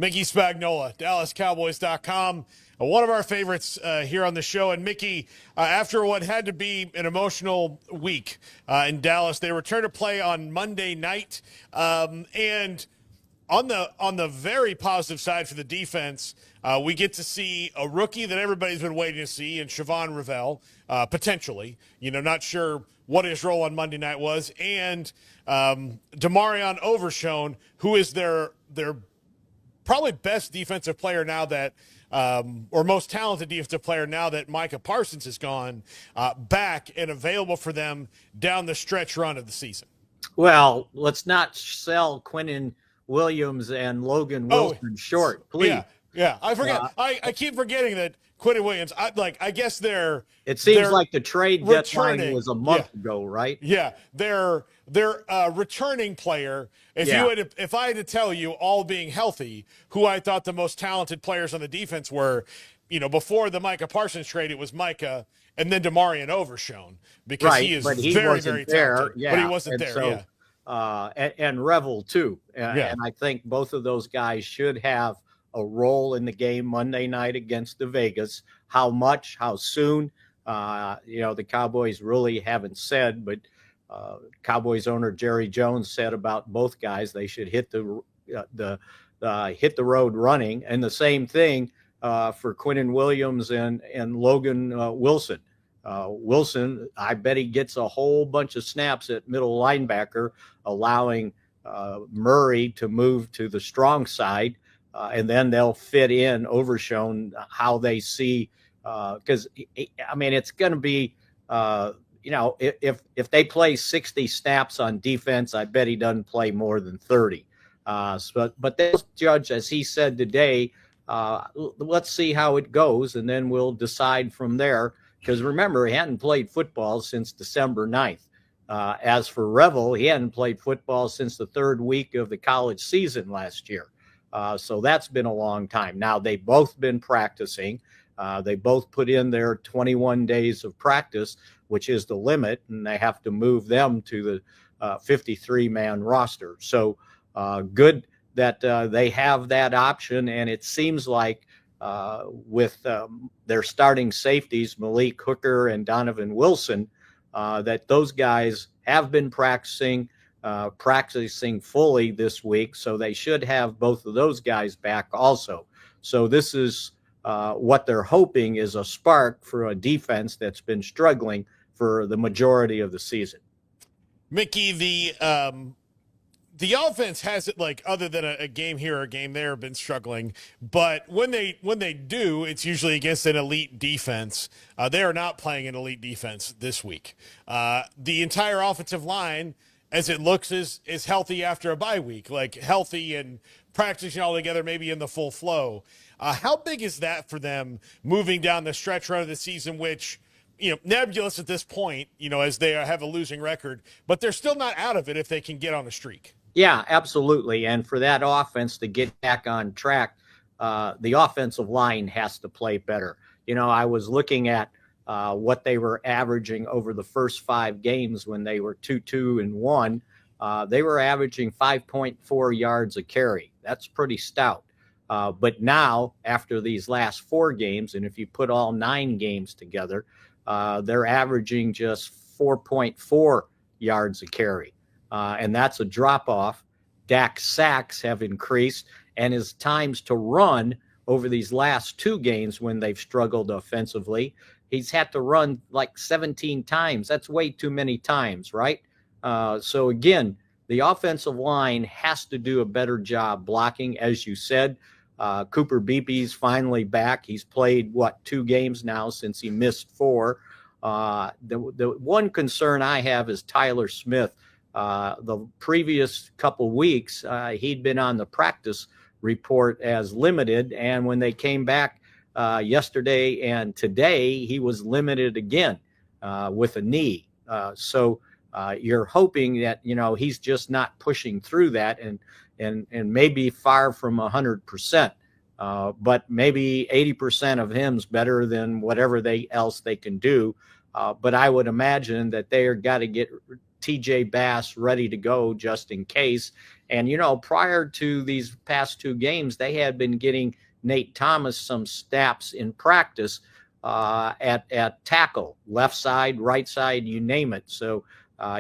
Mickey Spagnola, DallasCowboys.com. One of our favorites here on the show. And Mickey, after what had to be an emotional week in Dallas, they returned to play on Monday night. And on the very positive side for the defense, we get to see a rookie that everybody's been waiting to see in Shivaan Revell, potentially. Not sure what his role on Monday night was. And DeMarvion Overshown, who is their probably best defensive player now that or most talented defensive player now that Micah Parsons is gone, back and available for them down the stretch run of the season. Well, let's not sell Quinnen Williams and Logan Wilson short, please. Yeah. I forget. I keep forgetting that Quinnen Williams. I guess they're. It seems like the trade deadline was a month ago, right? Yeah, they're returning player. If I had to tell you, all being healthy, who I thought the most talented players on the defense were, before the Micah Parsons trade, it was Micah and then DeMarvion Overshown because he is very, very talented. Yeah, but he wasn't there. So, and Revell too. And I think both of those guys should have a role in the game Monday night against the Vegas. How much? How soon? The Cowboys really haven't said, but Cowboys owner Jerry Jones said about both guys they should hit the road running, and the same thing for Quinnen Williams and Logan Wilson. Wilson, I bet he gets a whole bunch of snaps at middle linebacker, allowing Murray to move to the strong side, and then they'll fit in Overshown how they see. Because it's going to be, if they play 60 snaps on defense, I bet he doesn't play more than 30. But they'll judge, as he said today. Let's see how it goes, and then we'll decide from there. Because remember, he hadn't played football since December 9th. As for Revell, he hadn't played football since the third week of the college season last year. So that's been a long time. Now, they've both been practicing. They both put in their 21 days of practice, which is the limit, and they have to move them to the 53-man roster. So good that they have that option, and it seems like with their starting safeties, Malik Hooker and Donovan Wilson, that those guys have been practicing fully this week, so they should have both of those guys back also. So this is what they're hoping is a spark for a defense that's been struggling for the majority of the season. Mickey, the offense hasn't, other than a game here or a game there, been struggling. But when they do, it's usually against an elite defense. They are not playing an elite defense this week. The entire offensive line, as it looks, is healthy after a bye week, healthy and practicing all together, maybe in the full flow. How big is that for them moving down the stretch run of the season, which, nebulous at this point, as they have a losing record, but they're still not out of it if they can get on a streak? Yeah, absolutely. And for that offense to get back on track, the offensive line has to play better. I was looking at what they were averaging over the first 5 games when they were 2-2-1. They were averaging 5.4 yards a carry. That's pretty stout. But now, after these last 4 games, and if you put all 9 games together, they're averaging just 4.4 yards a carry. And that's a drop-off. Dak's sacks have increased, and his times to run over these last 2 games when they've struggled offensively, he's had to run 17 times. That's way too many times, right? So again, the offensive line has to do a better job blocking, as you said. Cooper Beepe's finally back. He's played, 2 games now since he missed 4. The one concern I have is Tyler Smith. The previous couple weeks, he'd been on the practice report as limited, and when they came back yesterday and today, he was limited again with a knee. So you're hoping that he's just not pushing through that, and maybe far from 100%, but maybe 80% of him's better than whatever else they can do. But I would imagine that they are got to get TJ Bass ready to go just in case, And, prior to these past two games, they had been getting Nate Thomas some snaps in practice at tackle, left side, right side, you name it. So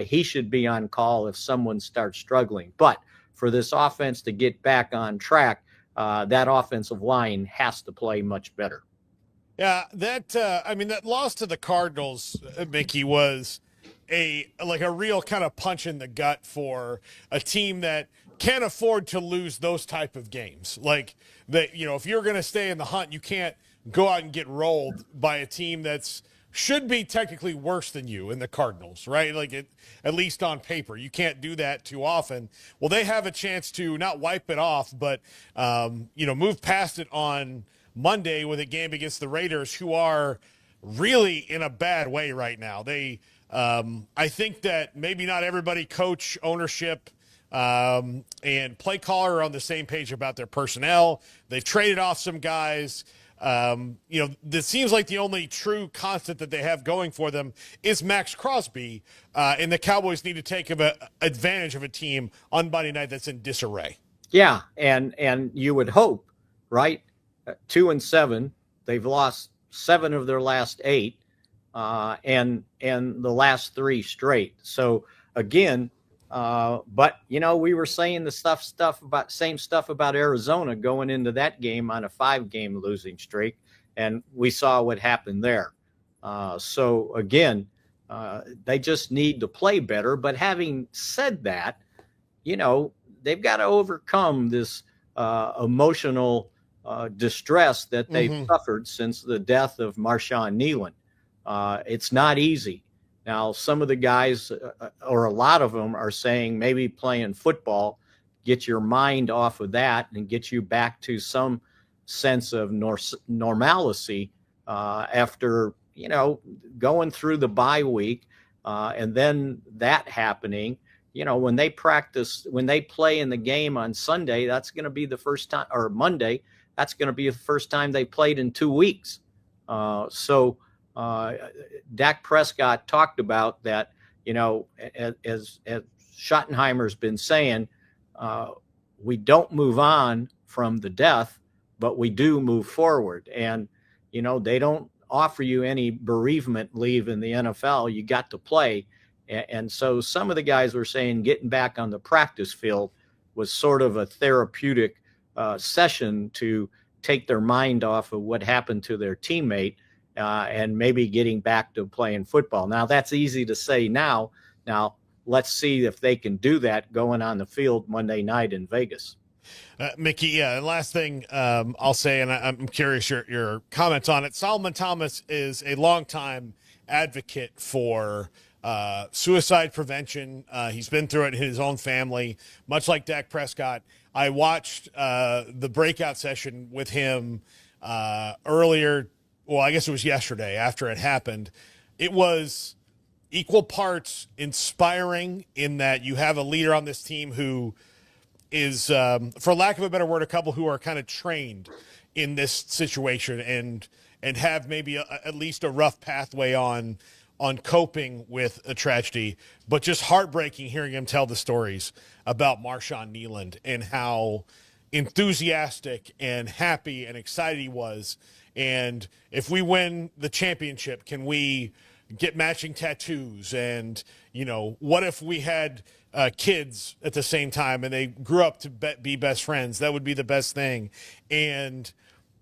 he should be on call if someone starts struggling. But for this offense to get back on track, that offensive line has to play much better. Yeah, that loss to the Cardinals, Mickey, was a real kind of punch in the gut for a team that can't afford to lose those type of games. Like that, if you're going to stay in the hunt, you can't go out and get rolled by a team that's should be technically worse than you in the Cardinals, right? At least on paper, you can't do that too often. Well, they have a chance to not wipe it off, but move past it on Monday with a game against the Raiders, who are really in a bad way right now. I think that maybe not everybody, coach, ownership, and play caller, are on the same page about their personnel. They've traded off some guys. This seems like the only true constant that they have going for them is Max Crosby, and the Cowboys need to take advantage of a team on Monday night that's in disarray. Yeah, and you would hope, right? 2-7, they've lost 7 of their last 8, and the last 3 straight. So again, but we were saying the same stuff about Arizona going into that game on a 5-game losing streak, and we saw what happened there. So again, they just need to play better. But having said that, they've got to overcome this emotional distress that they've suffered since the death of Marshawn Kneeland. It's not easy. Now, some of the guys, or a lot of them, are saying maybe playing football, get your mind off of that and get you back to some sense of normalcy after, going through the bye week and then that happening. When they play in the game on Sunday, that's going to be the first time, or Monday, that's going to be the first time they played in 2 weeks. So Dak Prescott talked about that, as Schottenheimer's been saying, we don't move on from the death, but we do move forward. And, they don't offer you any bereavement leave in the NFL. You got to play. And so some of the guys were saying getting back on the practice field was sort of a therapeutic session to take their mind off of what happened to their teammate and maybe getting back to playing football. Now, that's easy to say now. Now, let's see if they can do that going on the field Monday night in Vegas. Mickey, yeah, and last thing I'll say, and I'm curious your comments on it. Solomon Thomas is a longtime advocate for suicide prevention. He's been through it in his own family, much like Dak Prescott. I watched the breakout session with him earlier. Well, I guess it was yesterday after it happened. It was equal parts inspiring in that you have a leader on this team who is, for lack of a better word, a couple who are kind of trained in this situation and have maybe at least a rough pathway on coping with a tragedy, but just heartbreaking hearing him tell the stories about Marshawn Kneeland and how enthusiastic and happy and excited he was. And if we win the championship, can we get matching tattoos? And, what if we had kids at the same time and they grew up to be best friends? That would be the best thing. And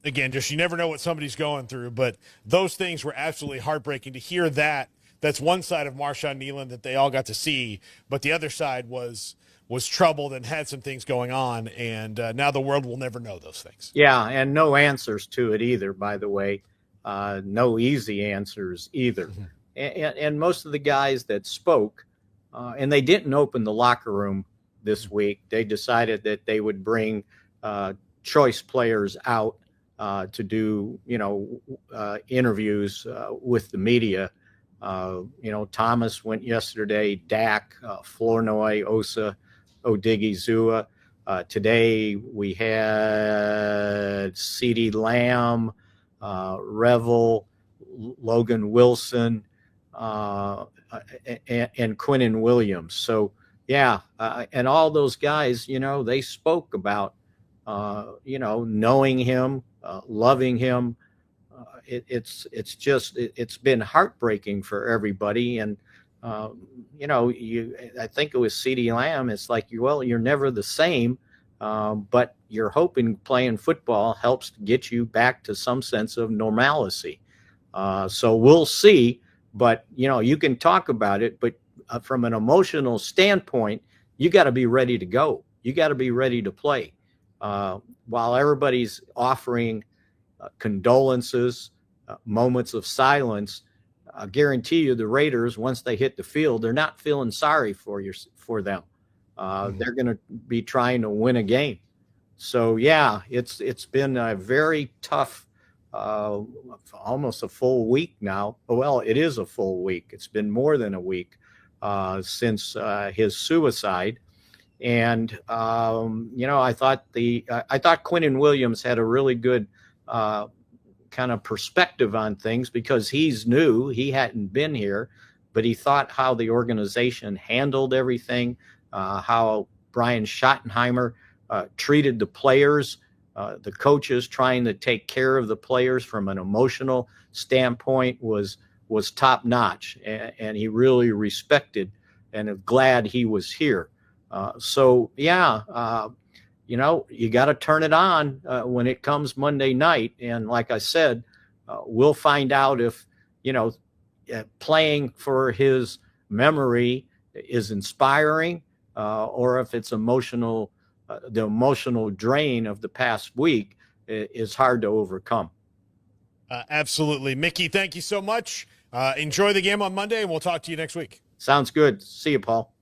again, just you never know what somebody's going through, but those things were absolutely heartbreaking to hear that. That's one side of Marshawn Kneeland that they all got to see, but the other side was troubled and had some things going on, and now the world will never know those things. Yeah, and no answers to it either, by the way. No easy answers either. Mm-hmm. And most of the guys that spoke, and they didn't open the locker room this week. They decided that they would bring choice players out to do, interviews with the media. Thomas went yesterday, Dak, Flournoy, Osa, Odigizua. Today we had CeeDee Lamb, Revell, Logan Wilson, and Quinnen Williams. So Yeah, and all those guys, they spoke about, knowing him, loving him. It's been heartbreaking for everybody, and I think it was CeeDee Lamb. It's like, well, you're never the same, but you're hoping playing football helps get you back to some sense of normalcy. So we'll see, but you can talk about it, but from an emotional standpoint, you got to be ready to go. You got to be ready to play. While everybody's offering condolences, moments of silence, I guarantee you the Raiders, once they hit the field, they're not feeling sorry for them. They're going to be trying to win a game. So yeah, it's been a very tough, almost a full week now. Well, it is a full week. It's been more than a week since his suicide. And I thought Quinnen Williams had a really good kind of perspective on things, because he's new. He hadn't been here, but he thought how the organization handled everything, how Brian Schottenheimer treated the players, the coaches trying to take care of the players from an emotional standpoint was top notch, and he really respected and is glad he was here. So yeah, you got to turn it on when it comes Monday night. And like I said, we'll find out if, playing for his memory is inspiring or if it's emotional. The emotional drain of the past week is hard to overcome. Absolutely. Mickey, thank you so much. Enjoy the game on Monday, and we'll talk to you next week. Sounds good. See you, Paul.